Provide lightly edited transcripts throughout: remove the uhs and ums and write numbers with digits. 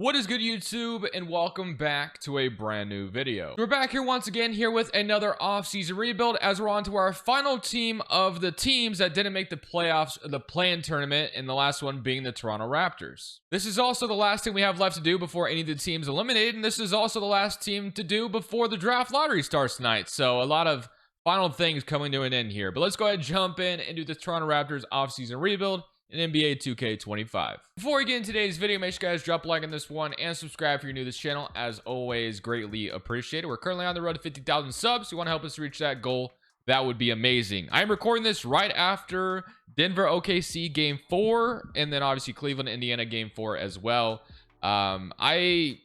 What is good, YouTube, and welcome back to a brand new video. We're back here once again here with another off-season rebuild as we're on to our final team of the teams that didn't make the playoffs, the play-in tournament, and the last one being the Toronto Raptors. This is also the last thing we have left to do before any of the teams eliminated, and this is also the last team to do before the draft lottery starts tonight. So a lot of final things coming to an end here. But let's go ahead and jump in and do the Toronto Raptors off-season rebuild in NBA 2K25. Before we get into today's video, make sure you guys drop a like on this one and subscribe if you're new to this channel. As always, greatly appreciated. We're currently on the road to 50,000 subs. So you want to help us reach that goal, that would be amazing. I'm recording this right after Denver OKC game 4, and then obviously Cleveland Indiana game 4 as well. The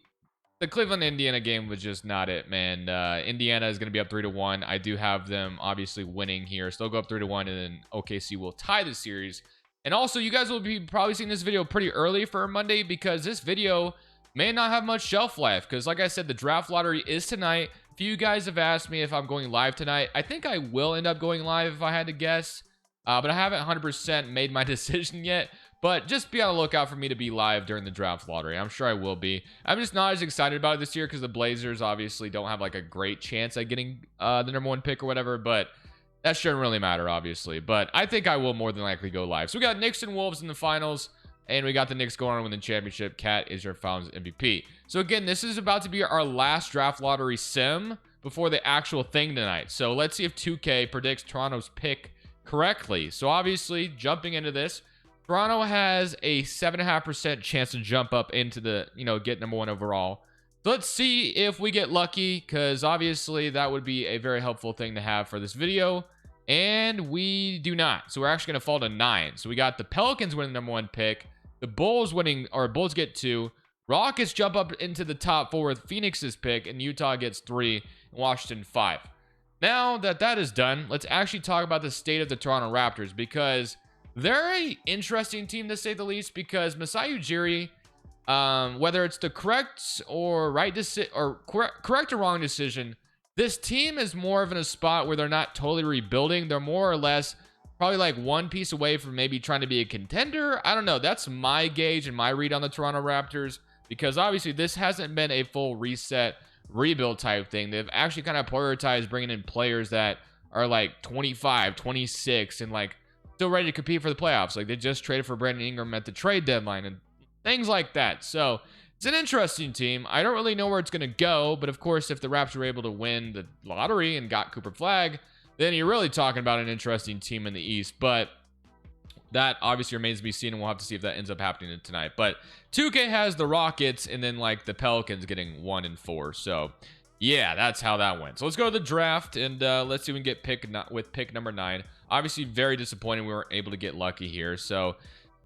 Cleveland Indiana game was just not it, man. Indiana is going to be up 3-1. I do have them obviously winning here. Still go up 3-1, and then OKC will tie the series. And also, you guys will be probably seeing this video pretty early for Monday because this video may not have much shelf life. Because like I said, the draft lottery is tonight. A few guys have asked me if I'm going live tonight. I think I will end up going live if I had to guess. But I haven't 100% made my decision yet. But just be on the lookout for me to be live during the draft lottery. I'm sure I will be. I'm just not as excited about it this year because the Blazers obviously don't have like a great chance at getting the #1 pick or whatever. But that shouldn't really matter, obviously. But I think I will more than likely go live. So we got Knicks and Wolves in the finals. And we got the Knicks going on with the championship. Cat is your finals MVP. So again, this is about to be our last draft lottery sim before the actual thing tonight. So let's see if 2K predicts Toronto's pick correctly. So obviously, jumping into this, Toronto has a 7.5% chance to jump up into the, get #1 overall. So let's see if we get lucky, because obviously that would be a very helpful thing to have for this video. And we do not. So we're actually going to fall to 9. So we got the Pelicans winning the #1 pick. The Bulls winning, or Bulls get 2. Rockets jump up into the top 4 with Phoenix's pick. And Utah gets 3. And Washington 5. Now that that is done, let's actually talk about the state of the Toronto Raptors. Because they're an interesting team to say the least. Because Masai Ujiri, whether it's the correct or correct or wrong decision, this team is more of in a spot where they're not totally rebuilding. They're more or less probably like one piece away from maybe trying to be a contender. I don't know. That's my gauge and my read on the Toronto Raptors, because obviously this hasn't been a full reset rebuild type thing. They've actually kind of prioritized bringing in players that are like 25, 26 and like still ready to compete for the playoffs. Like they just traded for Brandon Ingram at the trade deadline and things like that. So it's an interesting team. I don't really know where it's going to go, but of course, if the Raptors were able to win the lottery and got Cooper Flag, then you're really talking about an interesting team in the East. But that obviously remains to be seen, and we'll have to see if that ends up happening tonight. But 2K has the Rockets and then like the Pelicans getting 1 and 4. So yeah, that's how that went. So let's go to the draft and let's see if we can get pick number 9. Obviously, very disappointing we weren't able to get lucky here. So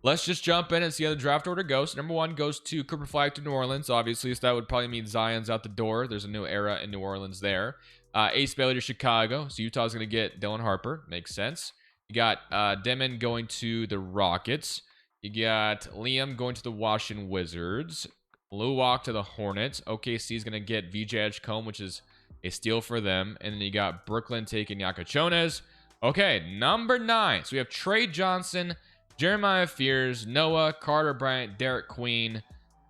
let's just jump in and see how the draft order goes. Number 1 goes to Cooper Flag to New Orleans, obviously, so that would probably mean Zion's out the door. There's a new era in New Orleans there. Ace Bailey to Chicago, so Utah's going to get Dylan Harper. Makes sense. You got Demon going to the Rockets. You got Liam going to the Washington Wizards. Luwak to the Hornets. OKC is going to get VJ Edgecombe, which is a steal for them. And then you got Brooklyn taking Yakachones. Okay, number 9. So we have Trey Johnson, Jeremiah Fears, Noah, Carter Bryant, Derek Queen,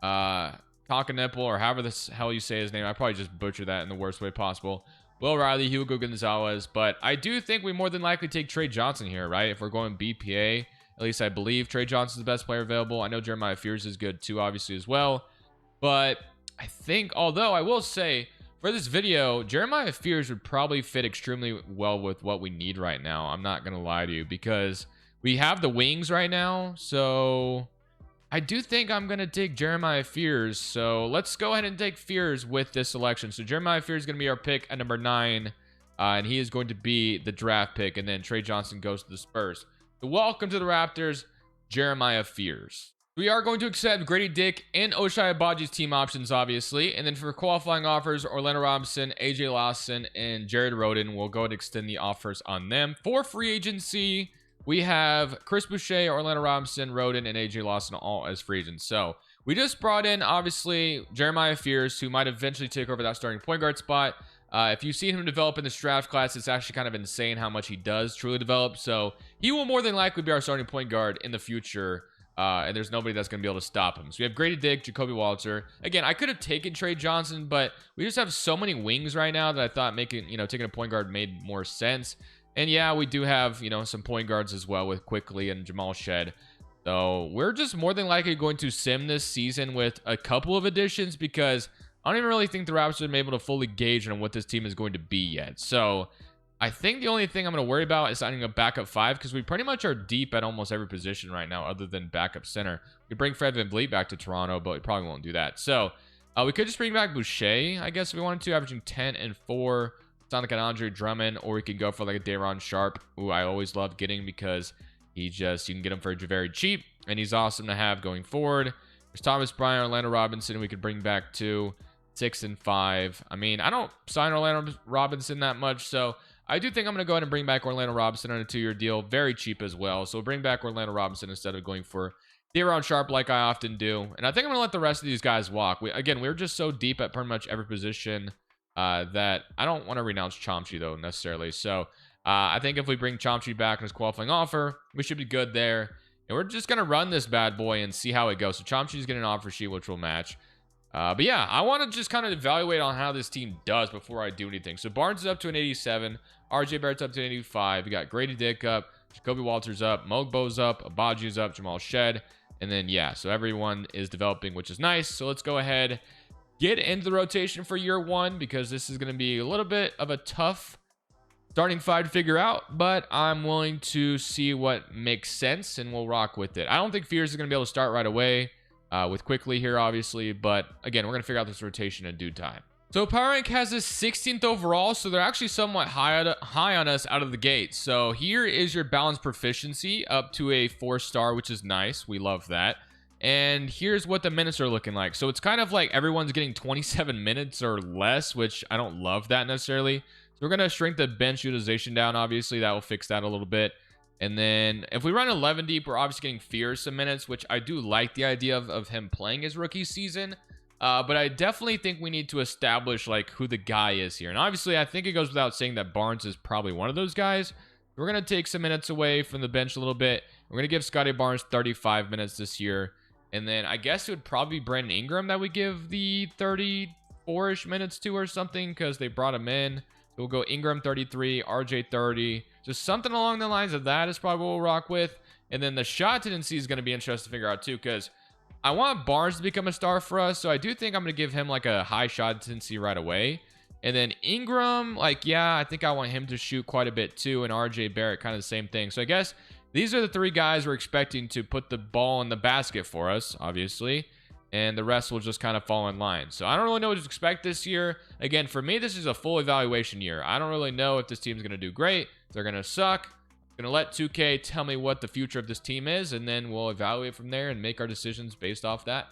Conkanipple, or however the hell you say his name. I probably just butchered that in the worst way possible. Will Riley, Hugo Gonzalez. But I do think we more than likely take Trey Johnson here, right? If we're going BPA, at least I believe Trey Johnson's the best player available. I know Jeremiah Fears is good too, obviously, as well. But I think, although I will say, for this video, Jeremiah Fears would probably fit extremely well with what we need right now. I'm not going to lie to you, because we have the wings right now, so I do think I'm going to take Jeremiah Fears. So let's go ahead and take Fears with this selection. So Jeremiah Fears is going to be our pick at number 9, and he is going to be the draft pick, and then Trey Johnson goes to the Spurs. So welcome to the Raptors, Jeremiah Fears. We are going to accept Grady Dick and Ochai Agbaji's team options, obviously. And then for qualifying offers, Orlando Robinson, AJ Lawson, and Jared Rhoden, we'll go and extend the offers on them. For free agency, we have Chris Boucher, Orlando Robinson, Rhoden, and AJ Lawson all as free agents. So we just brought in, obviously, Jeremiah Fears, who might eventually take over that starting point guard spot. If you've seen him develop in this draft class, it's actually kind of insane how much he does truly develop. So he will more than likely be our starting point guard in the future And there's nobody that's going to be able to stop him. So we have Grady Dick, Jacoby Walter. Again, I could have taken Trey Johnson, but we just have so many wings right now that I thought taking a point guard made more sense. And yeah, we do have, some point guards as well with Quickley and Jamal Shed. So we're just more than likely going to sim this season with a couple of additions, because I don't even really think the Raptors have been able to fully gauge on what this team is going to be yet. So I think the only thing I'm going to worry about is signing a backup 5, because we pretty much are deep at almost every position right now other than backup center. We bring Fred VanVleet back to Toronto, but we probably won't do that. So we could just bring back Boucher, I guess, if we wanted to, averaging 10 and 4. It's not like an Andre Drummond, or we could go for like a Day'Ron Sharpe, who I always love getting because you can get him for very cheap, and he's awesome to have going forward. There's Thomas Bryant, Orlando Robinson, we could bring back to 6 and 5. I mean, I don't sign Orlando Robinson that much, so I do think I'm going to go ahead and bring back Orlando Robinson on a 2-year deal, very cheap as well. So we'll bring back Orlando Robinson instead of going for Day'Ron Sharpe like I often do. And I think I'm going to let the rest of these guys walk. We're just so deep at pretty much every position that I don't want to renounce Chomsky, though, necessarily. So I think if we bring Chomsky back on his qualifying offer, we should be good there. And we're just going to run this bad boy and see how it goes. So Chomsky's getting an offer sheet, which will match. But yeah, I want to just kind of evaluate on how this team does before I do anything. So Barnes is up to an 87. RJ Barrett's up to an 85. We got Grady Dick up. Jacoby Walters up. Mogbo's up. Abaji's up. Jamal Shed. And then, yeah, so everyone is developing, which is nice. So let's go ahead, get into the rotation for year 1, because this is going to be a little bit of a tough starting 5 to figure out. But I'm willing to see what makes sense, and we'll rock with it. I don't think Fears is going to be able to start right away. With Quickley here, obviously, but again, we're going to figure out this rotation in due time. So Power Rank has us 16th overall, so they're actually somewhat high on us out of the gate. So here is your balance proficiency up to a 4-star, which is nice. We love that. And here's what the minutes are looking like. So it's kind of like everyone's getting 27 minutes or less, which I don't love that necessarily. So we're going to shrink the bench utilization down. Obviously, that will fix that a little bit. And then if we run 11 deep, we're obviously getting Fears some minutes, which I do like the idea of him playing his rookie season. But I definitely think we need to establish like who the guy is here. And obviously, I think it goes without saying that Barnes is probably one of those guys. We're going to take some minutes away from the bench a little bit. We're going to give Scotty Barnes 35 minutes this year. And then I guess it would probably be Brandon Ingram that we give the 34-ish minutes to or something, because they brought him in. So we'll go Ingram 33, RJ 30. Just something along the lines of that is probably what we'll rock with. And then the shot tendency is going to be interesting to figure out too, because I want Barnes to become a star for us. So I do think I'm going to give him like a high shot tendency right away. And then Ingram, like, yeah, I think I want him to shoot quite a bit too. And RJ Barrett, kind of the same thing. So I guess these are the 3 guys we're expecting to put the ball in the basket for us, obviously. And the rest will just kind of fall in line. So I don't really know what to expect this year. Again, for me, this is a full evaluation year. I don't really know if this team's going to do great, if they're going to suck. I'm going to let 2K tell me what the future of this team is, and then we'll evaluate from there and make our decisions based off that.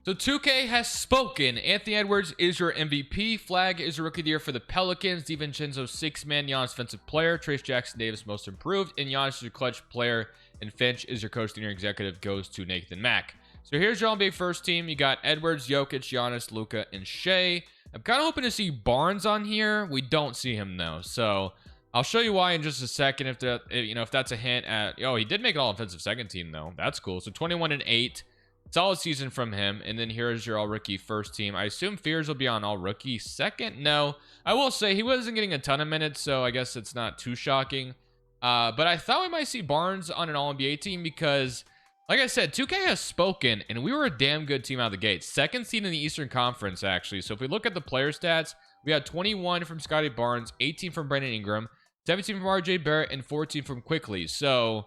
So 2K has spoken. Anthony Edwards is your MVP. Flag is your rookie of the year for the Pelicans. DiVincenzo, 6-man. Giannis, defensive player. Trace Jackson Davis, most improved. And Giannis is your clutch player. And Finch is your coach of the year. Executive goes to Nathan Mack. So here's your NBA first team. You got Edwards, Jokic, Giannis, Luka, and Shea. I'm kind of hoping to see Barnes on here. We don't see him though. So I'll show you why in just a second. If that's a hint at, he did make an all-offensive second team though. That's cool. So 21 and 8. Solid season from him. And then here's your all-rookie first team. I assume Fears will be on all-rookie second. No, I will say he wasn't getting a ton of minutes, so I guess it's not too shocking. But I thought we might see Barnes on an all-NBA team because, like I said, 2K has spoken, and we were a damn good team out of the gate. Second seed in the Eastern Conference, actually. So if we look at the player stats, we had 21 from Scotty Barnes, 18 from Brandon Ingram, 17 from RJ Barrett, and 14 from Quickley. So,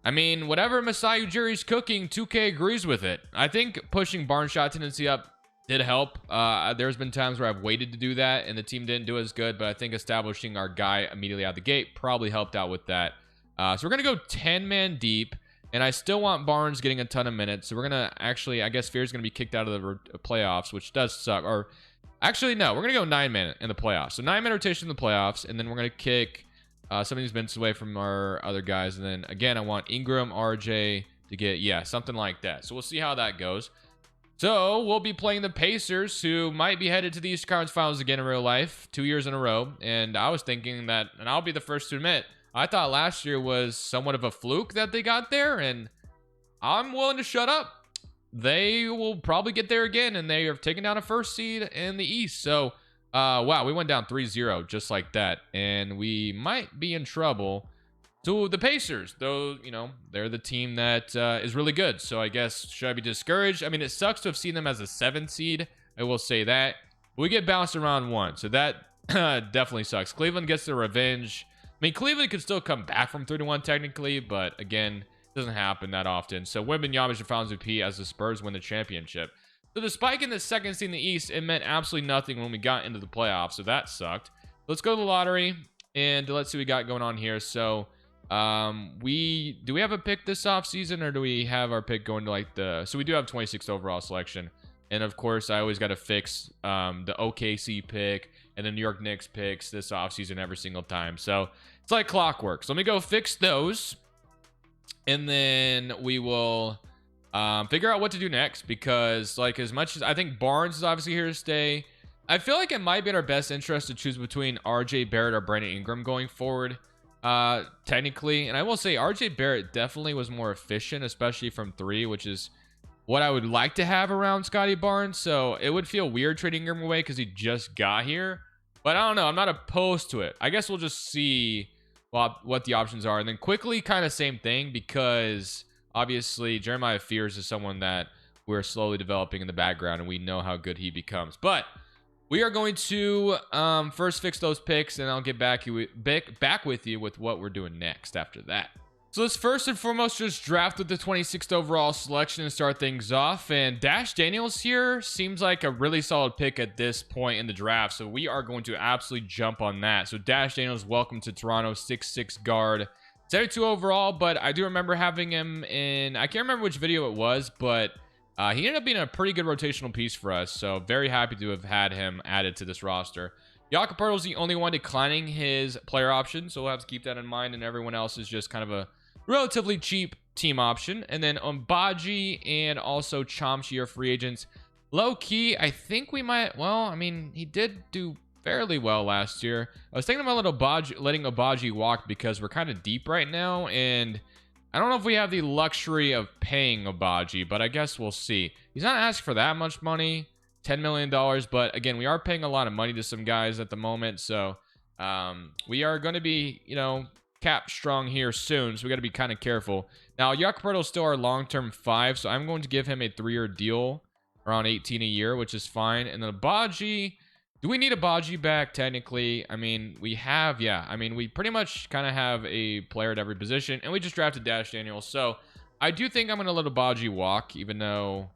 I mean, whatever Masai Ujiri's cooking, 2K agrees with it. I think pushing Barnes' shot tendency up did help. There's been times where I've waited to do that, and the team didn't do as good, but I think establishing our guy immediately out the gate probably helped out with that. So we're going to go 10-man deep. And I still want Barnes getting a ton of minutes. So we're going to actually, I guess Fear's going to be kicked out of the playoffs, which does suck. Or actually, no, we're going to go 9-man in the playoffs. So 9-man rotation in the playoffs. And then we're going to kick some of these minutes away from our other guys. And then again, I want Ingram, RJ to get, yeah, something like that. So we'll see how that goes. So we'll be playing the Pacers, who might be headed to the Eastern Conference Finals again in real life, 2 years in a row. And I was thinking that, and I'll be the first to admit, I thought last year was somewhat of a fluke that they got there, and I'm willing to shut up. They will probably get there again, and they are taking down a first seed in the East. So, wow, we went down 3-0 just like that, and we might be in trouble. So the Pacers, though, you know, they're the team that is really good. So I guess, should I be discouraged? I mean, it sucks to have seen them as a 7th seed. I will say that. We get bounced in round 1, so that definitely sucks. Cleveland gets their revenge. I mean, Cleveland could still come back from 3-1 technically, but again, doesn't happen that often. So Wembanyama should finals MVP as the Spurs win the championship. So the spike in the 2nd seed in the East, it meant absolutely nothing when we got into the playoffs, so that sucked. Let's go to the lottery, and let's see what we got going on here. So do we have a pick this offseason, or do we have our pick going to like the... So we do have 26th overall selection. And of course, I always got to fix the OKC pick and the New York Knicks picks this offseason every single time. So it's like clockwork. So let me go fix those. And then we will figure out what to do next, because like, as much as I think Barnes is obviously here to stay, I feel like it might be in our best interest to choose between RJ Barrett or Brandon Ingram going forward, technically. And I will say RJ Barrett definitely was more efficient, especially from 3, which is what I would like to have around Scotty Barnes. So it would feel weird trading Ingram away because he just got here, but I don't know, I'm not opposed to it. I guess we'll just see what the options are. And then Quickley, kind of same thing, because obviously Jeremiah Fears is someone that we're slowly developing in the background, and we know how good he becomes. But we are going to first fix those picks, and I'll get back with you with what we're doing next after that. So let's first and foremost just draft with the 26th overall selection and start things off. And Dash Daniels here seems like a really solid pick at this point in the draft. So we are going to absolutely jump on that. So Dash Daniels, welcome to Toronto, 6'6" guard. 72 overall, but I do remember having him in, I can't remember which video it was, but he ended up being a pretty good rotational piece for us. So very happy to have had him added to this roster. Jakob Poeltl is the only one declining his player option, so we'll have to keep that in mind. And everyone else is just kind of a relatively cheap team option. And then Mbaji and also Chomsky are free agents. Low key, I think we might, well, I mean, he did do fairly well last year. I was thinking about letting Mbaji walk because we're kind of deep right now, and I don't know if we have the luxury of paying Mbaji, but I guess we'll see. He's not asking for that much money, $10 million, but again, we are paying a lot of money to some guys at the moment, so we are going to be, you know, cap strong here soon, so we got to be kind of careful. Now, Jakob Poeltl is still our long-term 5, so I'm going to give him a 3-year deal, around 18 a year, which is fine. And then Mbaji, do we need Mbaji back? Technically, I mean, we have, yeah. I mean, we pretty much kind of have a player at every position, and we just drafted Dash Daniels, so I do think I'm going to let Mbaji walk, even though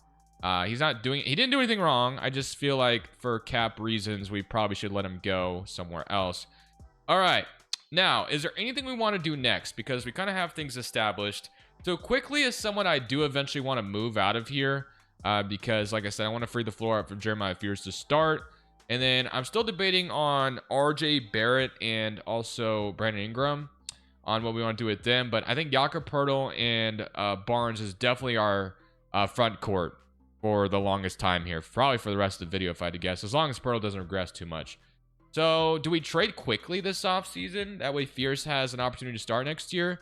he didn't do anything wrong. I just feel like for cap reasons, we probably should let him go somewhere else. All right. Now, is there anything we want to do next? Because we kind of have things established. So Quickley is someone I do eventually want to move out of here because, like I said, I want to free the floor up for Jeremiah Fears to start. And then I'm still debating on RJ Barrett and also Brandon Ingram on what we want to do with them. But I think Jakob Poeltl and Barnes is definitely our front court for the longest time here. Probably for the rest of the video, if I had to guess. As long as Poeltl doesn't regress too much. So, do we trade Quickley this offseason? That way Fierce has an opportunity to start next year.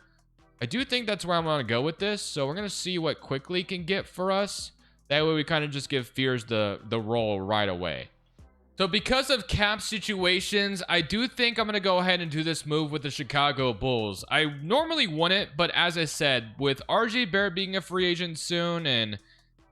I do think that's where I'm going to go with this. So, we're going to see what Quickley can get for us. That way we kind of just give Fierce the role right away. So, because of cap situations, I do think I'm going to go ahead and do this move with the Chicago Bulls. I normally wouldn't, but as I said, with RJ Barrett being a free agent soon and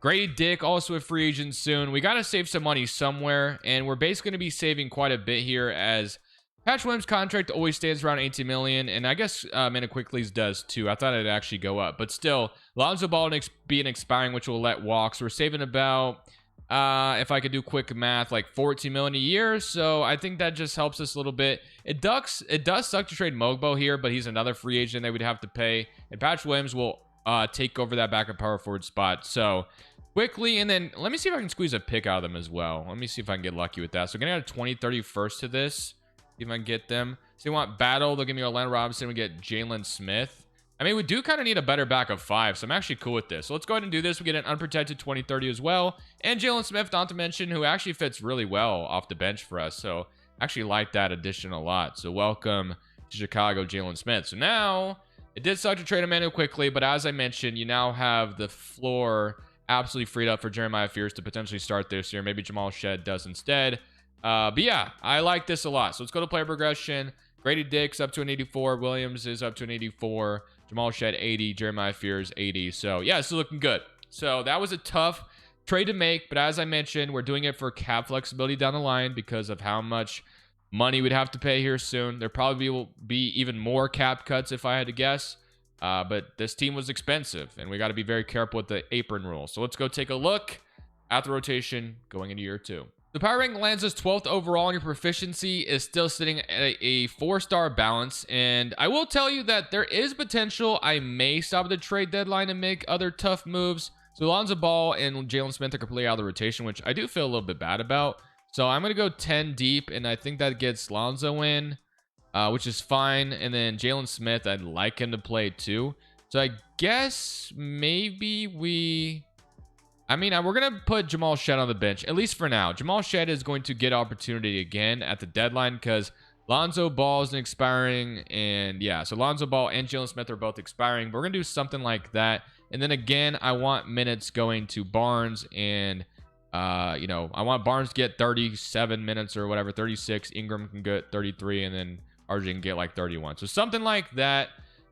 Grady Dick also a free agent soon, we got to save some money somewhere, and we're basically going to be saving quite a bit here as Patch Williams' contract always stands around $18 million, and I guess Mana Quickley's does too. I thought it'd actually go up, but still, Lonzo Ball being expiring, which will let walk, so we're saving about, if I could do quick math, like $14 million a year, so I think that just helps us a little bit. It does suck to trade Mogbo here, but he's another free agent that we'd have to pay, and Patch Williams will take over that backup power forward spot, so Quickley, and then let me see if I can squeeze a pick out of them as well. Let me see if I can get lucky with that. So getting out a 20, 31st to this. See if I can get them. So they want Battle. They'll give me Orlando Robinson. We get Jalen Smith. I mean, we do kind of need a better backup 5, so I'm actually cool with this. So let's go ahead and do this. We get an unprotected 20, 30 as well. And Jalen Smith, not to mention, who actually fits really well off the bench for us. So I actually like that addition a lot. So welcome to Chicago, Jalen Smith. So now It did suck to trade Emmanuel Quickley, but as I mentioned, you now have the floor absolutely freed up for Jeremiah Fears to potentially start this year. Maybe Jamal Shed does instead. But yeah, I like this a lot. So let's go to player progression. Grady Dick's up to an 84. Williams is up to an 84. Jamal Shed 80. Jeremiah Fears 80. So yeah, this is looking good. So that was a tough trade to make, but as I mentioned, we're doing it for cap flexibility down the line because of how much money we'd have to pay here soon. There probably will be even more cap cuts if I had to guess. But this team was expensive, and we got to be very careful with the apron rule. So let's go take a look at the rotation going into year 2. The power rank lands us 12th overall, and your proficiency is still sitting at a 4-star balance. And I will tell you that there is potential I may stop at the trade deadline and make other tough moves. So Lonzo Ball and Jalen Smith are completely out of the rotation, which I do feel a little bit bad about. So I'm going to go 10 deep, and I think that gets Lonzo in, which is fine. And then Jalen Smith, I'd like him to play too. So I guess maybe we're going to put Jamal Shed on the bench, at least for now. Jamal Shed is going to get opportunity again at the deadline because Lonzo Ball is expiring. And yeah, so Lonzo Ball and Jalen Smith are both expiring. But we're going to do something like that. And then again, I want minutes going to Barnes and, I want Barnes to get 37 minutes or whatever, 36. Ingram can get 33, and then RJ can get like 31. So something like that.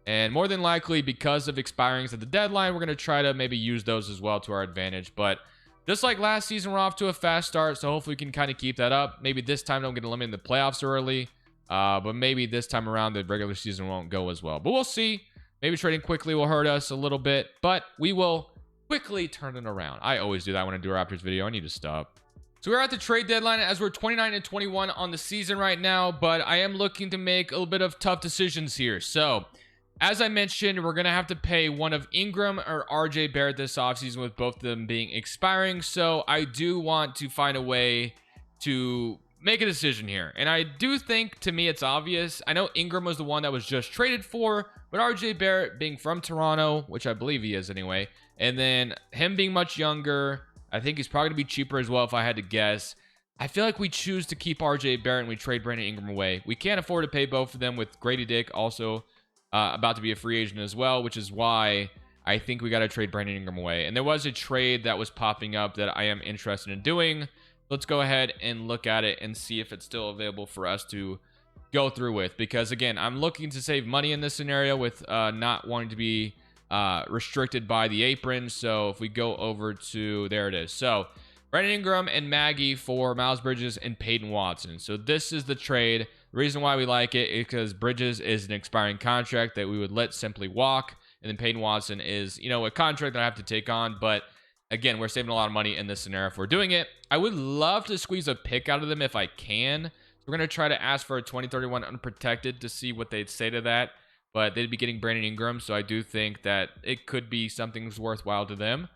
And more than likely, because of expirings at the deadline, we're going to try to maybe use those as well to our advantage. But just like last season, we're off to a fast start, so hopefully we can kind of keep that up. Maybe this time don't get eliminated in the playoffs early, but maybe this time around the regular season won't go as well. But we'll see. Maybe trading quickly will hurt us a little bit, but we will quickly turn it around. I always do that when I do a Raptors video. I need to stop. So we're at the trade deadline as we're 29-21 on the season right now, but I am looking to make a little bit of tough decisions here. So as I mentioned, we're going to have to pay one of Ingram or RJ Barrett this offseason, with both of them being expiring. So I do want to find a way to make a decision here. And I do think, to me, it's obvious. I know Ingram was the one that was just traded for, but RJ Barrett being from Toronto, which I believe he is anyway, and then him being much younger, I think he's probably going to be cheaper as well if I had to guess. I feel like we choose to keep RJ Barrett and we trade Brandon Ingram away. We can't afford to pay both of them, with Grady Dick also about to be a free agent as well, which is why I think we got to trade Brandon Ingram away. And there was a trade that was popping up that I am interested in doing. Let's go ahead and look at it and see if it's still available for us to go through with, because again, I'm looking to save money in this scenario with not wanting to be restricted by the apron. So if we go over to, there it is. So Brandon Ingram and Maggie for Miles Bridges and Peyton Watson. So this is the trade. The reason why we like it is because Bridges is an expiring contract that we would let simply walk, and then Peyton Watson is, a contract that I have to take on. But again, we're saving a lot of money in this scenario if we're doing it. I would love to squeeze a pick out of them if I can. So we're going to try to ask for a 2031 unprotected to see what they'd say to that. But they'd be getting Brandon Ingram, so I do think that it could be something worthwhile to them.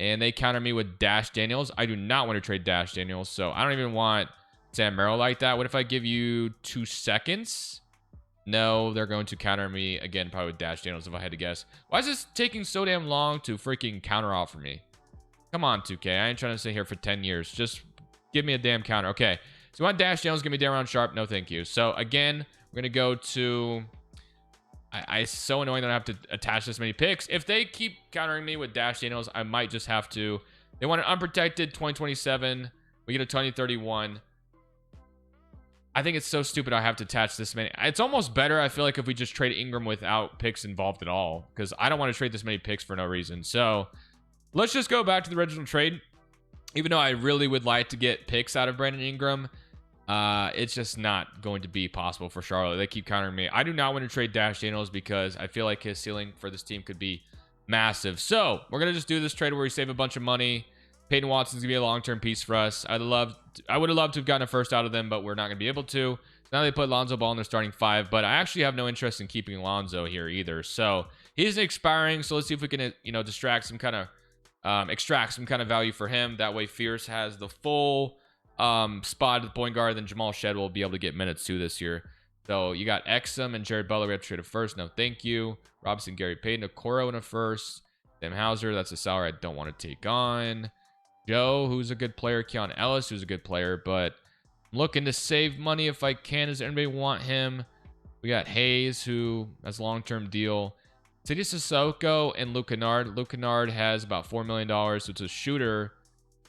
And they counter me with Dash Daniels. I do not want to trade Dash Daniels, so I don't even want Sam Merrill like that. What if I give you 2 seconds? No, they're going to counter me again, probably with Dash Daniels if I had to guess. Why is this taking so damn long to freaking counter offer me? Come on, 2K. I ain't trying to sit here for 10 years. Just give me a damn counter. Okay. So you want Dash Daniels, give me Dan Round Sharp. No, thank you. So again, we're going to go to... It's so annoying that I have to attach this many picks. If they keep countering me with Dash Daniels, I might just have to... They want an unprotected 2027. We get a 2031. I think it's so stupid I have to attach this many. It's almost better, I feel like, if we just trade Ingram without picks involved at all, because I don't want to trade this many picks for no reason. So let's just go back to the original trade. Even though I really would like to get picks out of Brandon Ingram, it's just not going to be possible for Charlotte. They keep countering me. I do not want to trade Dash Daniels because I feel like his ceiling for this team could be massive. So we're going to just do this trade where we save a bunch of money. Peyton Watson's going to be a long-term piece for us. I would have loved to have gotten a first out of them, but we're not going to be able to. Now they put Lonzo Ball in their starting 5, but I actually have no interest in keeping Lonzo here either. So he's expiring, so let's see if we can, extract some kind of value for him. That way Fierce has the full spot at the point guard, then Jamal Shed will be able to get minutes too this year. So you got Exum and Jared Butler. We have to trade a first. No, thank you. Robinson, Gary Payton, Okoro in a first. Sam Hauser, that's a salary I don't want to take on. Joe, who's a good player. Keon Ellis, who's a good player, but I'm looking to save money if I can. Does anybody want him? We got Hayes, who has a long-term deal. City Sissoko and Luke Kennard. Luke Kennard has about $4 million, so it's a shooter.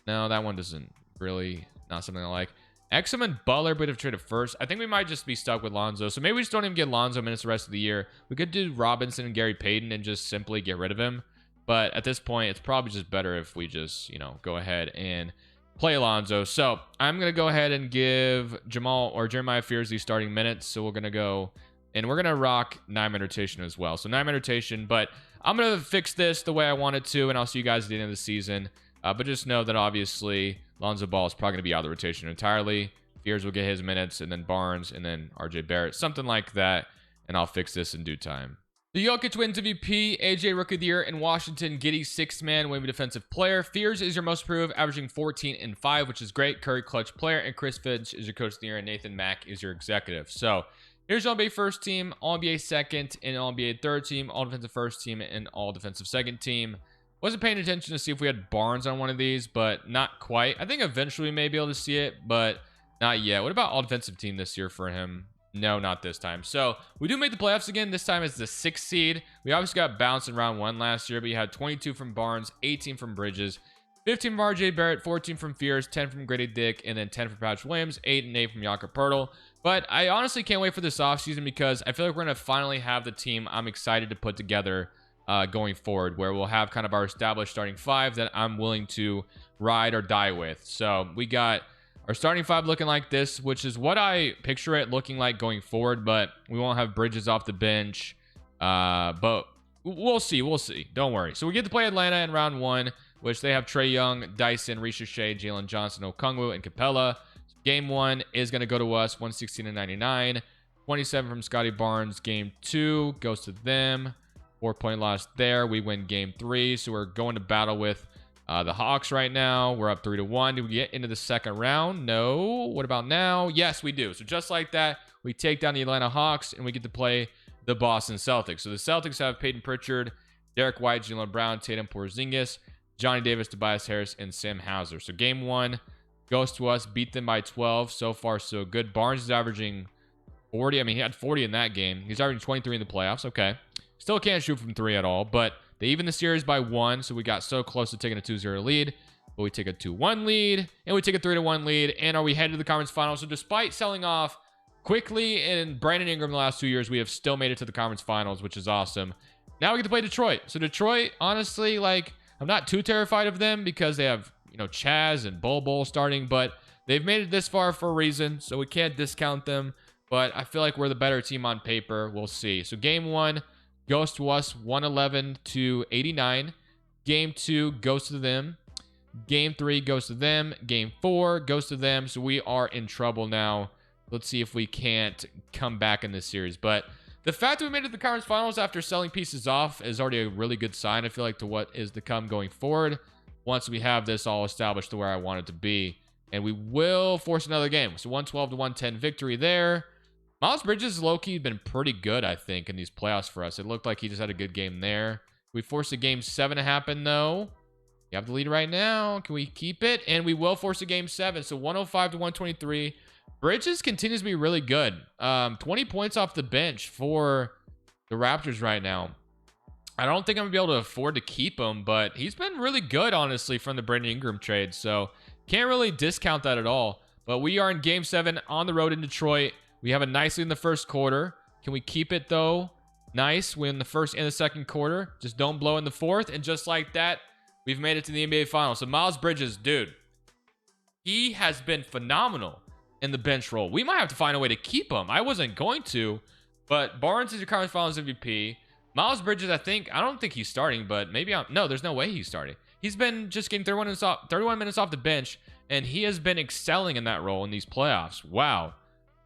No, that one doesn't really, not something I like. Exum and Butler would have traded first. I think we might just be stuck with Lonzo. So maybe we just don't even get Lonzo minutes the rest of the year. We could do Robinson and Gary Payton and just simply get rid of him. But at this point, it's probably just better if we just, go ahead and play Alonzo. So I'm going to go ahead and give Jamal or Jeremiah Fears these starting minutes. So we're going to go and we're going to rock 9-man rotation as well. So 9-man rotation, but I'm going to fix this the way I want it to. And I'll see you guys at the end of the season. But just know that obviously Lonzo Ball is probably going to be out of the rotation entirely. Fears will get his minutes, and then Barnes, and then RJ Barrett, something like that. And I'll fix this in due time. The Jokic wins MVP, AJ Rookie of the Year, and Washington Giddey 6th man Women Defensive Player. Fears is your most improved, averaging 14 and 5, which is great. Curry Clutch Player, and Chris Finch is your Coach of the Year, and Nathan Mack is your Executive. So here's your All-NBA first team, All-NBA second, and All-NBA third team, All Defensive first team, and All Defensive second team. Wasn't paying attention to see if we had Barnes on one of these, but not quite. I think eventually we may be able to see it, but not yet. What about all defensive team this year for him? No, not this time. So we do make the playoffs again. This time it's the 6th seed. We obviously got bounced in round 1 last year, but you had 22 from Barnes, 18 from Bridges, 15 from RJ Barrett, 14 from Fears, 10 from Grady Dick, and then 10 from Patrick Williams, 8 and 8 from Jakob Poeltl. But I honestly can't wait for this offseason because I feel like we're going to finally have the team I'm excited to put together going forward, where we'll have kind of our established starting 5 that I'm willing to ride or die with. So we got our starting 5 looking like this, which is what I picture it looking like going forward, but we won't have Bridges off the bench. But we'll see. Don't worry. So we get to play Atlanta in round 1, which they have Trae Young, Dyson, Risha Shea, Jalen Johnson, Okongwu, and Capella. So game 1 is going to go to us, 116-99. 27 from Scotty Barnes. Game 2 goes to them. 4-point loss there. We win game 3, so we're going to battle with the Hawks right now. We're up 3-1. Do we get into the second round? No. What about now? Yes, we do. So just like that, we take down the Atlanta Hawks, and we get to play the Boston Celtics. So the Celtics have Peyton Pritchard, Derek White, Jalen Brown, Tatum Porzingis, Johnny Davis, Tobias Harris, and Sam Hauser. So game 1 goes to us. Beat them by 12. So far, so good. Barnes is averaging 40. I mean, he had 40 in that game. He's averaging 23 in the playoffs. Okay. Still can't shoot from 3 at all, but they even the series by 1, so we got so close to taking a 2-0 lead. But we take a 2-1 lead, and we take a 3-1 lead, and are we headed to the conference finals? So despite selling off Quickley and Brandon Ingram the last 2 years, we have still made it to the conference finals, which is awesome. Now we get to play Detroit. So Detroit, honestly, like, I'm not too terrified of them because they have, Chaz and Bol starting, but they've made it this far for a reason, so we can't discount them. But I feel like we're the better team on paper. We'll see. So game 1 goes to us, 111-89. Game 2 goes to them. Game 3 goes to them. Game 4 goes to them. So we are in trouble now. Let's see if we can't come back in this series. But the fact that we made it to the conference finals after selling pieces off is already a really good sign, I feel like, to what is to come going forward once we have this all established to where I want it to be. And we will force another game. So 112-110 victory there. Miles Bridges has low-key been pretty good, I think, in these playoffs for us. It looked like he just had a good game there. We forced a game 7 to happen, though. You have the lead right now. Can we keep it? And we will force a game 7. So 105-123. Bridges continues to be really good. 20 points off the bench for the Raptors right now. I don't think I'm going to be able to afford to keep him, but he's been really good, honestly, from the Brandon Ingram trade. So can't really discount that at all. But we are in game 7 on the road in Detroit. We have it nicely in the first quarter. Can we keep it, though? Nice. Win the first and the second quarter. Just don't blow in the fourth. And just like that, we've made it to the NBA Finals. So Miles Bridges, dude, he has been phenomenal in the bench role. We might have to find a way to keep him. I wasn't going to, but Barnes is your conference finals MVP. Miles Bridges, I don't think he's starting, but maybe no, there's no way he's starting. He's been just getting 31 minutes off the bench, and he has been excelling in that role in these playoffs. Wow.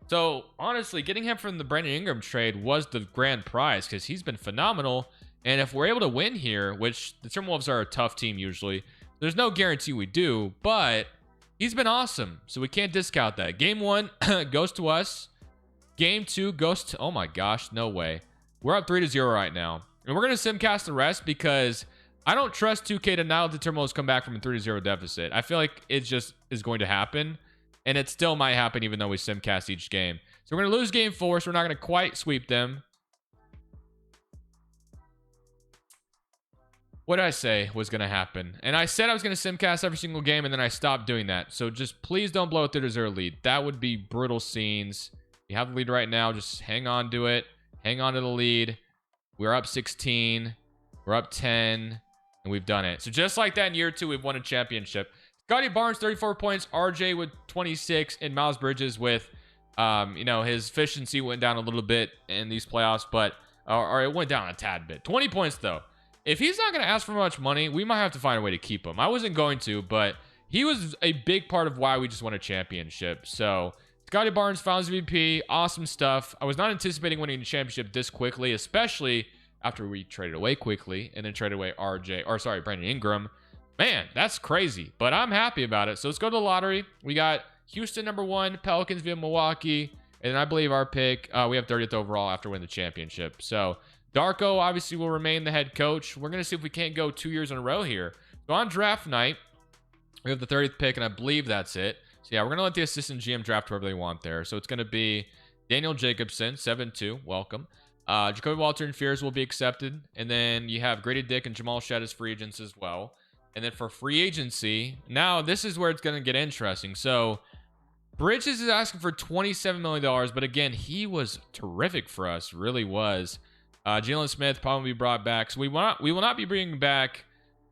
So, honestly, getting him from the Brandon Ingram trade was the grand prize because he's been phenomenal. And if we're able to win here, which the Timberwolves are a tough team usually, there's no guarantee we do, but he's been awesome. So we can't discount that. Game 1 goes to us. Game 2 goes to... Oh my gosh, no way. We're up 3-0 right now. And we're going to simcast the rest because I don't trust 2K to now let the Timberwolves come back from a 3-0 deficit. I feel like it just is going to happen. And it still might happen even though we simcast each game. So we're going to lose game 4, so we're not going to quite sweep them. What did I say was going to happen? And I said I was going to simcast every single game, and then I stopped doing that. So just please don't blow it through the 0 lead. That would be brutal scenes. You have the lead right now. Just hang on to it. Hang on to the lead. We're up 16. We're up 10. And we've done it. So just like that in year 2, we've won a championship. Scotty Barnes, 34 points. RJ with 26. And Miles Bridges with, you know, his efficiency went down a little bit in these playoffs. But, or it went down a tad bit. 20 points, though. If he's not going to ask for much money, we might have to find a way to keep him. I wasn't going to, but he was a big part of why we just won a championship. So, Scotty Barnes, Finals MVP, awesome stuff. I was not anticipating winning the championship this quickly, especially after we traded away Quickley and then traded away Brandon Ingram. Man, that's crazy, but I'm happy about it. So let's go to the lottery. We got Houston #1, Pelicans via Milwaukee, and then I believe our pick, we have 30th overall after winning the championship. So Darko obviously will remain the head coach. We're going to see if we can't go 2 years in a row here. So on draft night, we have the 30th pick, and I believe that's it. So yeah, we're going to let the assistant GM draft whoever they want there. So it's going to be Daniel Jacobson, 7-2, welcome. Jacoby Walter and Fears will be accepted. And then you have Grady Dick and Jamal Shed as free agents as well. And then for free agency, now this is where it's going to get interesting. So Bridges is asking for $27 million, but again, he was terrific for us, really was. Jalen Smith probably be brought back. So we will not be bringing back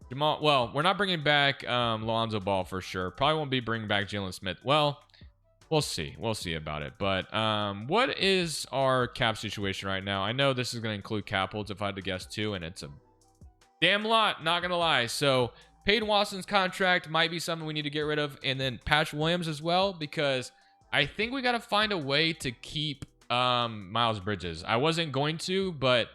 Jamal. Well, we're not bringing back Lonzo Ball for sure. Probably won't be bringing back Jalen Smith. Well, we'll see. We'll see about it. But what is our cap situation right now? I know this is going to include cap holds if I had to guess too, and it's a damn lot, not going to lie. So Peyton Watson's contract might be something we need to get rid of, and then Patch Williams as well, because I think we got to find a way to keep Miles Bridges. I wasn't going to, but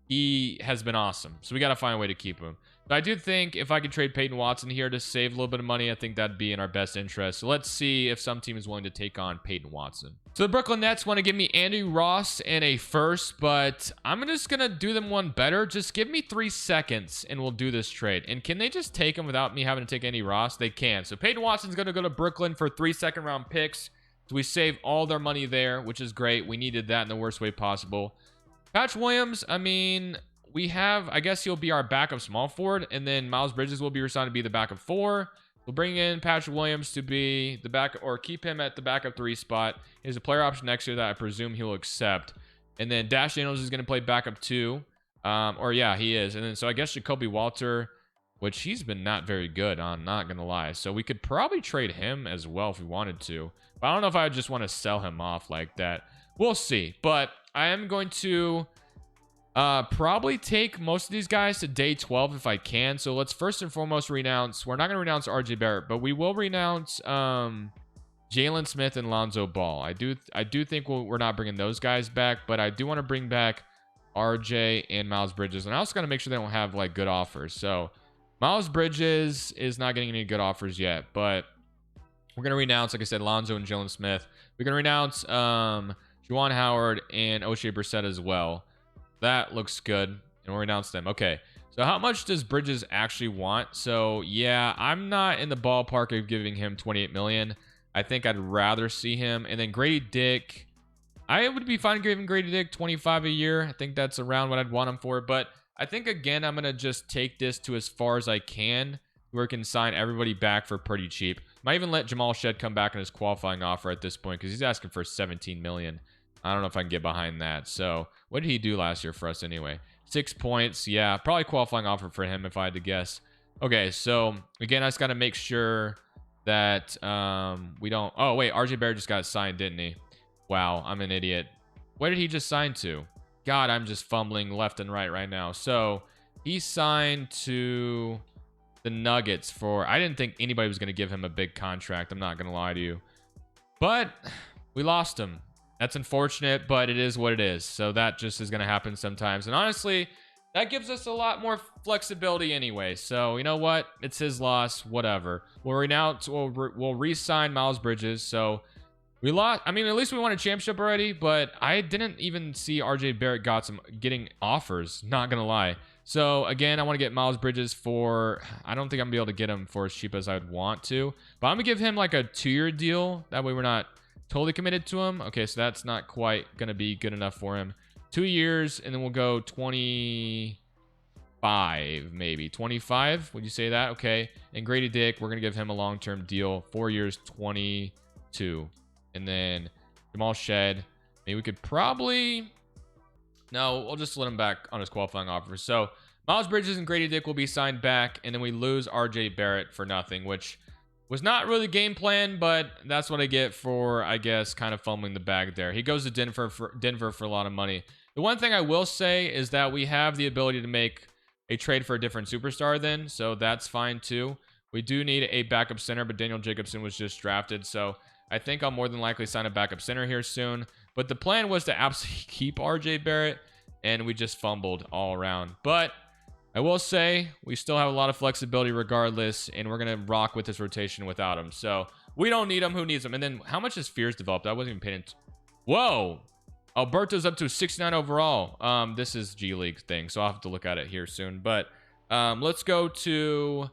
he has been awesome, so we got to find a way to keep him. But I do think if I could trade Peyton Watson here to save a little bit of money, I think that'd be in our best interest. So let's see if some team is willing to take on Peyton Watson. So the Brooklyn Nets want to give me Andy Ross and a first, but I'm just going to do them one better. Just give me 3 seconds and we'll do this trade. And can they just take him without me having to take Andy Ross? They can. So Peyton Watson's going to go to Brooklyn for 3 second-round picks. So we save all their money there, which is great. We needed that in the worst way possible. Patch Williams, I mean, we have, I guess he'll be our backup small forward, and then Miles Bridges will be assigned to be the backup 4. We'll bring in Patrick Williams to be the backup, or keep him at the backup 3 spot. He has a player option next year that I presume he'll accept. And then Dash Daniels is going to play backup 2. Or yeah, he is. And then so I guess Jacoby Walter, which he's been not very good on, not going to lie. So we could probably trade him as well if we wanted to. But I don't know if I just want to sell him off like that. We'll see. But I am going to probably take most of these guys to day 12 if I can. So let's first and foremost renounce. We're not going to renounce RJ Barrett, but we will renounce Jalen Smith and Lonzo Ball. I do think we're not bringing those guys back, but I do want to bring back RJ and Miles Bridges. And I also got to make sure they don't have like good offers. So Miles Bridges is not getting any good offers yet, but we're going to renounce, like I said, Lonzo and Jalen Smith. We're going to renounce Juwan Howard and O'Shea Brissett as well. That looks good. And we'll renounce them. Okay. So how much does Bridges actually want? So yeah, I'm not in the ballpark of giving him $28 million. I think I'd rather see him. And then Grady Dick, I would be fine giving Grady Dick $25 a year. I think that's around what I'd want him for. But I think, again, I'm going to just take this to as far as I can, where I can sign everybody back for pretty cheap. Might even let Jamal Shed come back on his qualifying offer at this point, because he's asking for $17 million. I don't know if I can get behind that. So what did he do last year for us anyway? 6 points. Yeah, probably qualifying offer for him if I had to guess. Okay, so again, I just got to make sure that we don't... Oh, wait, RJ Barrett just got signed, didn't he? Wow, I'm an idiot. Where did he just sign to? God, I'm just fumbling left and right now. So he signed to the Nuggets for... I didn't think anybody was going to give him a big contract. I'm not going to lie to you. But we lost him. That's unfortunate, but it is what it is. So that just is going to happen sometimes. And honestly, that gives us a lot more flexibility anyway. So you know what? It's his loss. Whatever. We'll renounce. We'll re-sign Miles Bridges. So we lost. I mean, at least we won a championship already. But I didn't even see RJ Barrett getting offers. Not gonna lie. So again, I want to get Miles Bridges for, I don't think I'm gonna be able to get him for as cheap as I'd want to, but I'm gonna give him like a 2-year deal. That way we're not totally committed to him. Okay, so that's not quite gonna be good enough for him. 2 years, and then we'll go 25, maybe 25. Would you say that? Okay. And Grady Dick, we're gonna give him a long-term deal, 4 years, 22. And then Jamal Shed, maybe we could probably, no, we'll just let him back on his qualifying offer. So Miles Bridges and Grady Dick will be signed back, and then we lose RJ Barrett for nothing, which was not really game plan, but that's what I get for, I guess, kind of fumbling the bag there. He goes to Denver for a lot of money. The one thing I will say is that we have the ability to make a trade for a different superstar then, so that's fine too. We do need a backup center, but Daniel Jacobson was just drafted, so I think I'll more than likely sign a backup center here soon. But the plan was to absolutely keep RJ Barrett, and we just fumbled all around. But I will say we still have a lot of flexibility regardless, and we're going to rock with this rotation without him. So we don't need him. Who needs him? And then how much has Fears developed? I wasn't even paying attention. Whoa. Alberto's up to 69 overall. This is G League thing, so I'll have to look at it here soon. But let's go to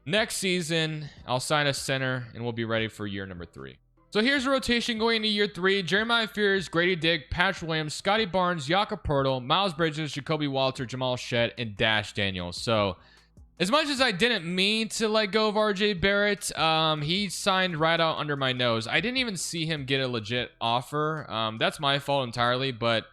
next season. I'll sign a center, and we'll be ready for year number 3. So here's a rotation going into year 3. Jeremiah Fears, Grady Dick, Patrick Williams, Scotty Barnes, Jakob Poeltl, Miles Bridges, Jacoby Walter, Jamal Shed, and Dash Daniels. So as much as I didn't mean to let go of RJ Barrett, he signed right out under my nose. I didn't even see him get a legit offer. That's my fault entirely, but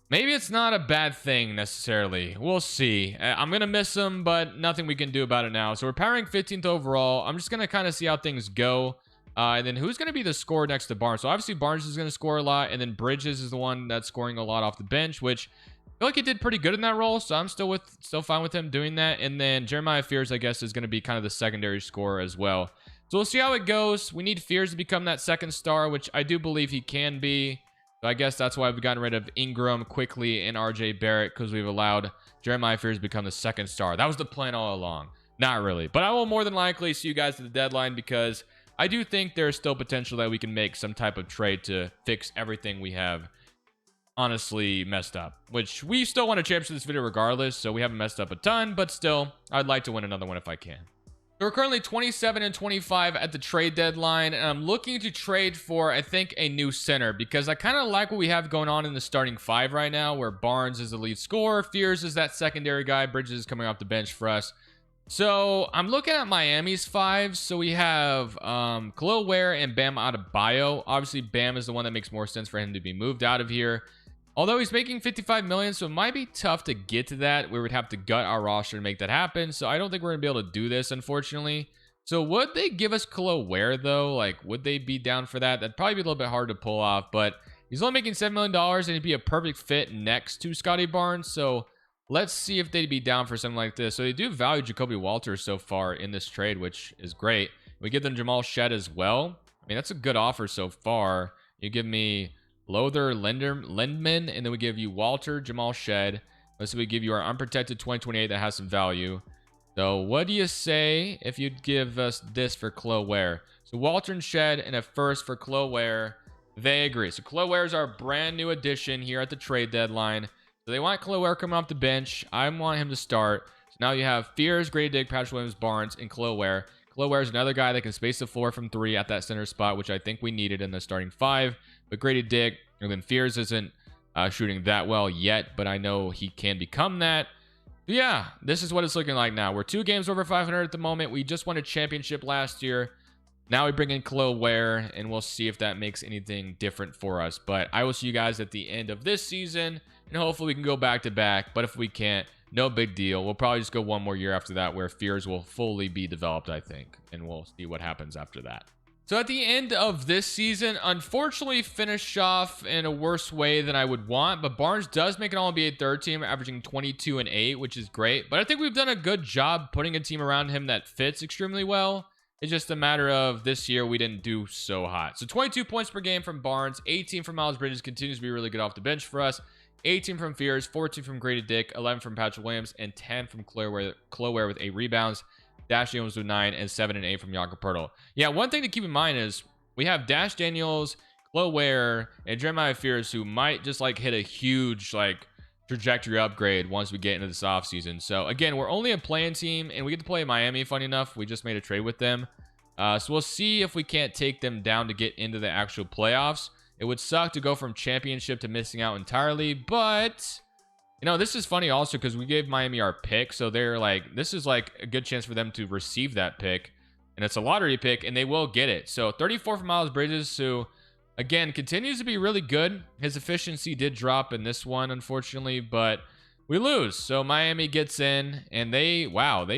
maybe it's not a bad thing necessarily. We'll see. I'm going to miss him, but nothing we can do about it now. So we're powering 15th overall. I'm just going to kind of see how things go. And then who's going to be the scorer next to Barnes? So obviously Barnes is going to score a lot, and then Bridges is the one that's scoring a lot off the bench, which I feel like he did pretty good in that role. So I'm still fine with him doing that. And then Jeremiah Fears, I guess, is going to be kind of the secondary scorer as well. So we'll see how it goes. We need Fears to become that second star, which I do believe he can be. So I guess that's why we've gotten rid of Ingram, Quickley, and RJ Barrett, because we've allowed Jeremiah Fears to become the second star. That was the plan all along. Not really. But I will more than likely see you guys at the deadline, because I do think there's still potential that we can make some type of trade to fix everything we have honestly messed up, which we still want to championship this video regardless, so we haven't messed up a ton, but still, I'd like to win another one if I can. So we're currently 27 and 25 at the trade deadline, and I'm looking to trade for, I think, a new center, because I kind of like what we have going on in the starting 5 right now, where Barnes is the lead scorer, Fears is that secondary guy, Bridges is coming off the bench for us. So I'm looking at Miami's 5. So we have Kel'el, Ware, and Bam Adebayo. Obviously, Bam is the one that makes more sense for him to be moved out of here. Although he's making $55 million, so it might be tough to get to that. We would have to gut our roster to make that happen. So I don't think we're going to be able to do this, unfortunately. So would they give us Kel'el Ware, though? Like, would they be down for that? That'd probably be a little bit hard to pull off. But he's only making $7 million, and he'd be a perfect fit next to Scotty Barnes. So let's see if they'd be down for something like this. So they do value Jacoby Walter so far in this trade, which is great. We give them Jamal Shed as well. I mean, that's a good offer so far. You give me Lothar Lindman, and then we give you Walter, Jamal Shed. Let's say we give you our unprotected 2028 that has some value. So what do you say if you'd give us this for Kel'el Ware? So Walter and Shed and a first for Kel'el Ware. They agree. So Kel'el Ware is our brand new addition here at the trade deadline. So they want Kel'el Ware coming off the bench. I want him to start. So now you have Fears, Grady Dick, Patrick Williams, Barnes, and Kel'el Ware. Kel'el Ware is another guy that can space the floor from 3 at that center spot, which I think we needed in the starting 5. But Grady Dick, and then Fears isn't shooting that well yet, but I know he can become that. But yeah, this is what it's looking like now. We're 2 games over 500 at the moment. We just won a championship last year. Now we bring in Kel'el Ware, and we'll see if that makes anything different for us. But I will see you guys at the end of this season, and hopefully we can go back to back. But if we can't, no big deal. We'll probably just go one more year after that, where Fears will fully be developed, I think, and we'll see what happens after that. So at the end of this season, unfortunately finished off in a worse way than I would want, but Barnes does make an All-NBA third team, averaging 22 and 8, which is great. But I think we've done a good job putting a team around him that fits extremely well. It's just a matter of this year we didn't do so hot. So 22 points per game from Barnes, 18 from Miles Bridges, continues to be really good off the bench for us. 18 from Fears, 14 from Grady Dick, 11 from Patrick Williams, and 10 from Kel'el Ware with 8 rebounds. Dash Daniels with 9, and 7 and 8 from Jakob Poeltl. Yeah, one thing to keep in mind is we have Dash Daniels, Kel'el Ware, and Jeremiah Fears, who might just like hit a huge like trajectory upgrade once we get into this offseason. So again, we're only a playing team, and we get to play Miami. Funny enough, we just made a trade with them. So we'll see if we can't take them down to get into the actual playoffs. It would suck to go from championship to missing out entirely, but you know, this is funny also because we gave Miami our pick, so they're like, this is like a good chance for them to receive that pick, and it's a lottery pick, and they will get it. So 34 for Miles Bridges, who again continues to be really good. His efficiency did drop in this one, unfortunately, but we lose. So Miami gets in, and they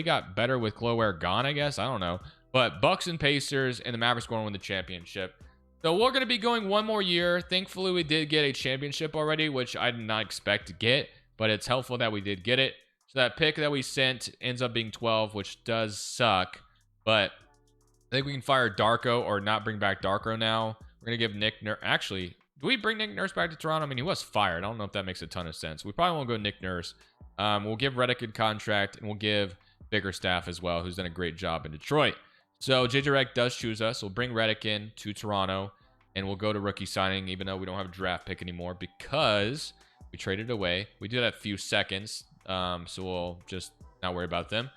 got better with Ware gone, I guess. I don't know. But Bucks and Pacers and the Mavericks going to win the championship. So we're going to be going one more year. Thankfully, we did get a championship already, which I did not expect to get, but it's helpful that we did get it. So that pick that we sent ends up being 12, which does suck, but I think we can fire Darko or not bring back Darko now. We're going to give Nick Nurse. Actually, do we bring Nick Nurse back to Toronto? I mean, he was fired. I don't know if that makes a ton of sense. We probably won't go Nick Nurse. We'll give Redick a contract, and we'll give Bickerstaff as well, who's done a great job in Detroit. So JJ Redick does choose us. We'll bring Redick in to Toronto, and we'll go to rookie signing, even though we don't have a draft pick anymore because we traded away. We did have a few seconds, so we'll just not worry about them.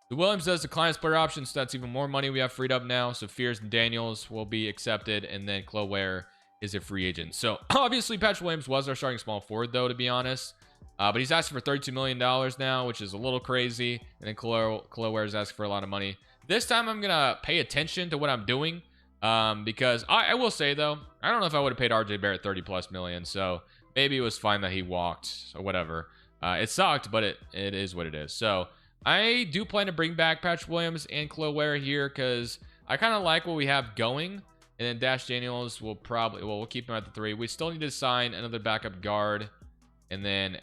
The Williams does decline his player option, so that's even more money we have freed up now. So Fears and Daniels will be accepted, and then Ware is a free agent. So obviously Patrick Williams was our starting small forward, though, to be honest. But he's asking for $32 million now, which is a little crazy. And then Ware is asking for a lot of money. This time I'm going to pay attention to what I'm doing because I will say, though, I don't know if I would have paid RJ Barrett $30+ million. So maybe it was fine that he walked or whatever. It sucked, but it is what it is. So I do plan to bring back Patrick Williams and Ware here because I kind of like what we have going. And then Dash Daniels will probably, we'll keep him at the 3. We still need to sign another backup guard. And then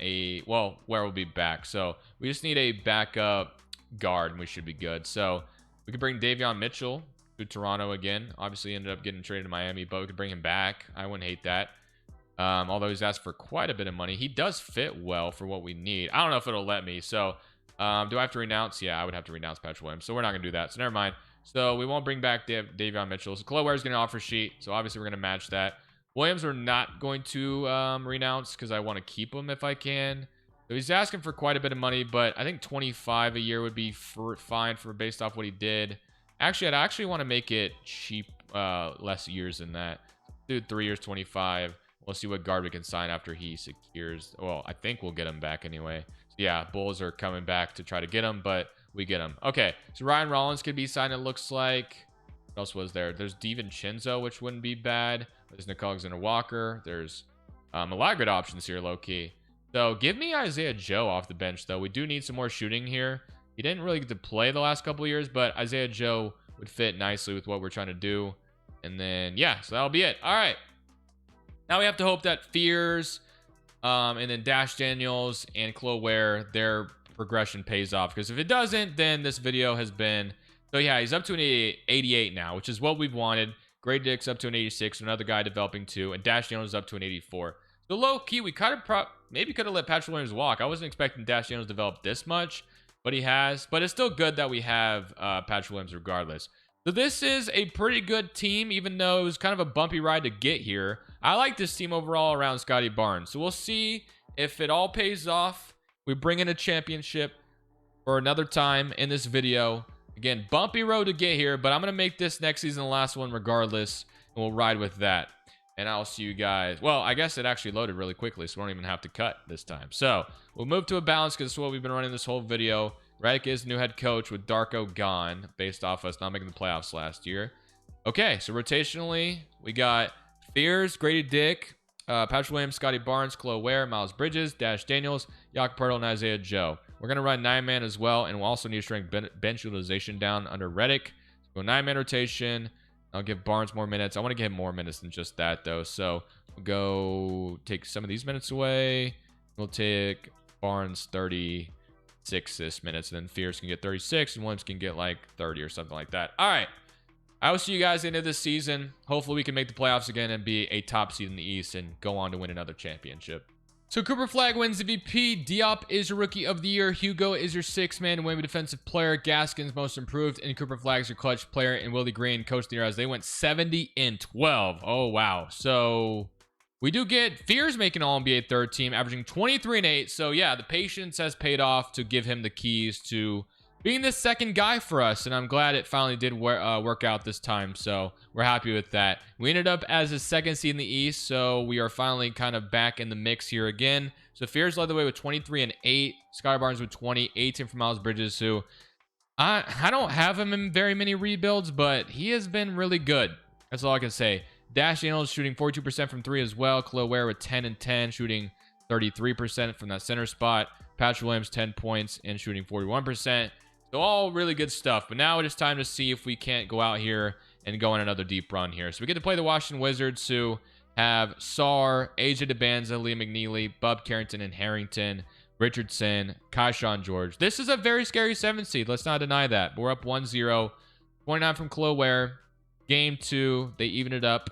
Ware will be back. So we just need a backup guard and we should be good. So we could bring Davion Mitchell to Toronto again. Obviously ended up getting traded to Miami, but we could bring him back. I wouldn't hate that. Although he's asked for quite a bit of money. He does fit well for what we need. I don't know if it'll let me. So do I have to renounce? Yeah, I would have to renounce Patrick Williams. So we're not going to do that. So never mind. So we won't bring back Davion Mitchell. So Ware's going to offer sheet. So obviously we're going to match that. Williams we're not going to renounce because I want to keep him if I can. So he's asking for quite a bit of money, but I think 25 a year would be fine for based off what he did. Actually, I'd actually want to make it cheap, less years than that. Dude, 3 years, 25. We'll see what guard we can sign after he secures. Well, I think we'll get him back anyway. So yeah, Bulls are coming back to try to get him, but we get him. Okay, so Ryan Rollins could be signed, it looks like. What else was there? There's DiVincenzo, which wouldn't be bad. There's Nicole Alexander-Walker. There's a lot of good options here, low-key. So give me Isaiah Joe off the bench, though. We do need some more shooting here. He didn't really get to play the last couple of years, but Isaiah Joe would fit nicely with what we're trying to do. And then, yeah, so that'll be it. All right. Now we have to hope that Fears and then Dash Daniels and Ware, their progression pays off. Because if it doesn't, then this video has been... So, yeah, he's up to an 88 now, which is what we've wanted. Grade Dick's up to an 86, another guy developing 2, and Dash Daniels is up to an 84. So low-key, we kind of maybe could have let Patrick Williams walk. I wasn't expecting Dash Daniels to develop this much, but he has. But it's still good that we have Patrick Williams regardless. So this is a pretty good team, even though it was kind of a bumpy ride to get here. I like this team overall around Scotty Barnes. So we'll see if it all pays off. We bring in a championship for another time in this video. Again, bumpy road to get here, but I'm going to make this next season the last one regardless, and we'll ride with that. And I'll see you guys. Well, I guess it actually loaded really quickly, so we don't even have to cut this time. So we'll move to a balance because this is what we've been running this whole video. Redick is the new head coach with Darko gone, based off us not making the playoffs last year. Okay, so rotationally, we got Fears, Grady Dick, Patrick Williams, Scotty Barnes, Ware, Miles Bridges, Dash Daniels, Jakob Poeltl, and Isaiah Joe. We're going to run 9-man as well, and we'll also need to shrink bench utilization down under Redick. So go 9-man rotation. I'll give Barnes more minutes. I want to give him more minutes than just that, though. So we'll go take some of these minutes away. We'll take Barnes 36 minutes, and then Fears can get 36, and Williams can get like 30 or something like that. All right. I will see you guys into this season. Hopefully we can make the playoffs again and be a top seed in the East and go on to win another championship. So Cooper Flagg wins the MVP. Diop is your Rookie of the Year. Hugo is your 6-man Wemby Defensive Player. Gaskin's Most Improved. And Cooper Flagg's your Clutch Player. And Willie Green, Coach of the Year, as they went 70-12. Oh, wow. So We do get Fears making All-NBA third team, averaging 23 and 8. So yeah, the patience has paid off to give him the keys to being the second guy for us. And I'm glad it finally did work out this time. So we're happy with that. We ended up as a second seed in the East. So we are finally kind of back in the mix here again. So Fears led the way with 23 and 8. Sky Barnes with 20, 18 for Miles Bridges, who I don't have him in very many rebuilds, but he has been really good. That's all I can say. Dash Daniels shooting 42% from 3 as well. Kel'el Ware with 10 and 10, shooting 33% from that center spot. Patrick Williams 10 points and shooting 41%. So all really good stuff. But now it is time to see if we can't go out here and go on another deep run here. So we get to play the Washington Wizards, who have Sarr, AJ DeBanza, Liam McNeely, Bub Carrington, and Harrington, Richardson, Kaishan George. This is a very scary 7th seed. Let's not deny that. But we're up 1-0. 29 from Kel'el Ware. Game 2, they even it up.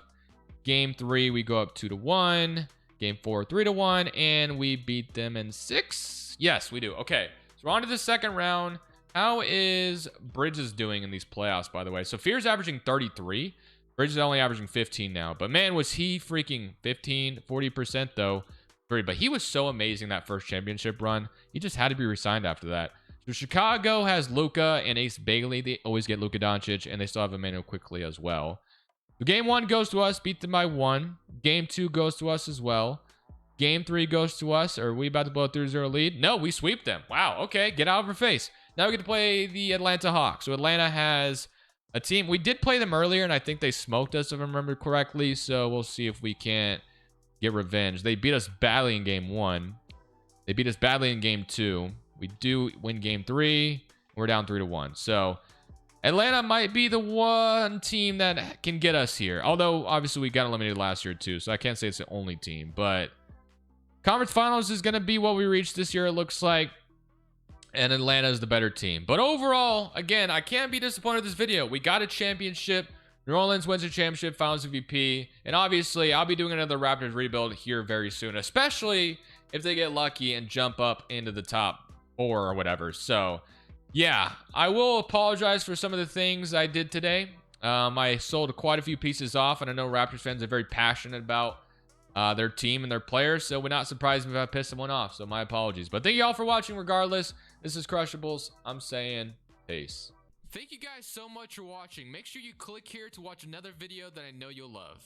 Game 3, we go up 2-1. Game 4, 3-1. And we beat them in 6. Yes, we do. Okay, so we're on to the second round. How is Bridges doing in these playoffs, by the way? So Fear's averaging 33. Bridges is only averaging 15 now. But man, was he freaking 15, 40% though. But he was so amazing that first championship run. He just had to be re-signed after that. So Chicago has Luka and Ace Bailey. They always get Luka Doncic, and they still have Emmanuel Quickley as well. So game 1 goes to us, beat them by 1. Game 2 goes to us as well. Game 3 goes to us. Are we about to blow a 3-0 lead? No, we sweep them. Wow, okay, get out of our face. Now we get to play the Atlanta Hawks. So Atlanta has a team. We did play them earlier, and I think they smoked us, if I remember correctly. So we'll see if we can't get revenge. They beat us badly in game 1. They beat us badly in game 2. We do win game 3. We're down 3-1. So Atlanta might be the one team that can get us here. Although, obviously, we got eliminated last year, too. So I can't say it's the only team. But conference finals is going to be what we reach this year, it looks like. And Atlanta is the better team. But overall, again, I can't be disappointed with this video. We got a championship. New Orleans wins the championship, finals MVP. And obviously, I'll be doing another Raptors rebuild here very soon. Especially if they get lucky and jump up into the top 4 or whatever. So yeah, I will apologize for some of the things I did today. I sold quite a few pieces off, and I know Raptors fans are very passionate about their team and their players, so we're not surprised if I piss someone off. So my apologies. But thank you all for watching regardless. This is Crushables. I'm saying peace. Thank you guys so much for watching. Make sure you click here to watch another video that I know you'll love.